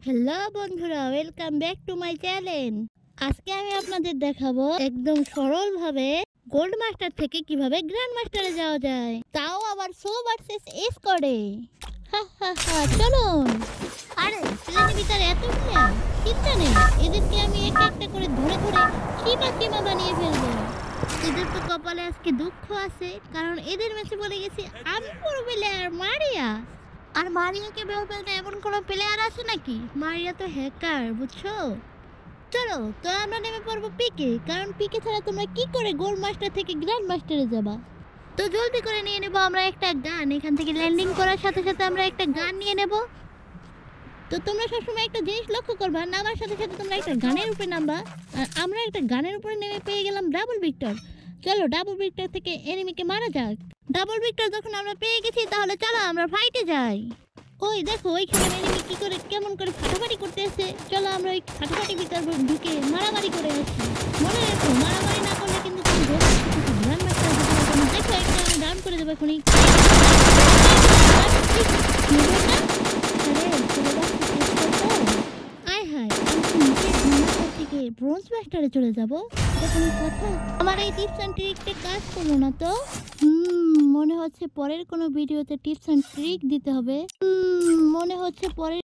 Hello বন্ধুরা, welcome back to my channel. আজকে আমি আপনাদের দেখাবো একদম সরলভাবে গোল্ড মাস্টার থেকে কিভাবে গ্র্যান্ড মাস্টারে যাওয়া যায়, তাও আবার সো ভার্সেস এস করে। চলুন। আরে প্লেনের ভিতরে এত প্লেয়ার, চিন্তা নেই, এদেরকে আমি একটা একটা করে ধরে ধরে সীমা সীমা বানিয়ে ফেলবো। এদের তো কপালে আজকে দুঃখ আছে, কারণ এদের ম্যাচে বলে গেছি আমি পুরো প্লেয়ার মারিয়া। আর মারিয়াকে বের ফেলতে এমন কোনো প্লেয়ার আছে নাকি? মারিয়া তো হ্যাকার, বুঝছো? চলো তো আমরা নেমে পড়বো পিকে, কারণ পিকে ছাড়া তোমরা কি করে গোল্ড মাস্টার থেকে গ্র্যান্ড মাস্টারে যাবা। তো জলদি করে নিয়ে নেবো আমরা একটা গান। এখান থেকে ল্যান্ডিং করার সাথে সাথে আমরা একটা গান নিয়ে নেব। তো তোমরা সবসময় একটা জিনিস লক্ষ্য করবা, নামার সাথে সাথে তোমরা একটা গানের উপরে নামবা। আর আমরা একটা গানের উপরে নেমে পেয়ে গেলাম ডাবল ভিক্টর। চলো ডাবল ভিক্টর থেকে এনিমিকে মারা যাক। ডাবল ভিক্টর যখন আমরা পেয়ে গেছি, তাহলে চলো আমরা ফাইটে যাই। ওই দেখো ওইখানে এনিমি কি করে কেমন করে ফাটাফাটি করতে আসে। চলো আমরা ওই ফাটাফাটি ভিতর ঢুকে মারামারি করে আসি। মনে রাখো, মারামারি না করলে কিন্তু তুমি ধ্যান রাখতে হবে। দেখো একটা আমি ডাউন করে দেবো এখনই। ব্রোঞ্জ মাস্টারে চলে যাব। কোনো কথা, আমার এই টিপস অ্যান্ড ট্রিকটা কাজ করলো না তো। মনে হচ্ছে পরের কোনো ভিডিওতে টিপস অ্যান্ড ট্রিক দিতে হবে। মনে হচ্ছে পরের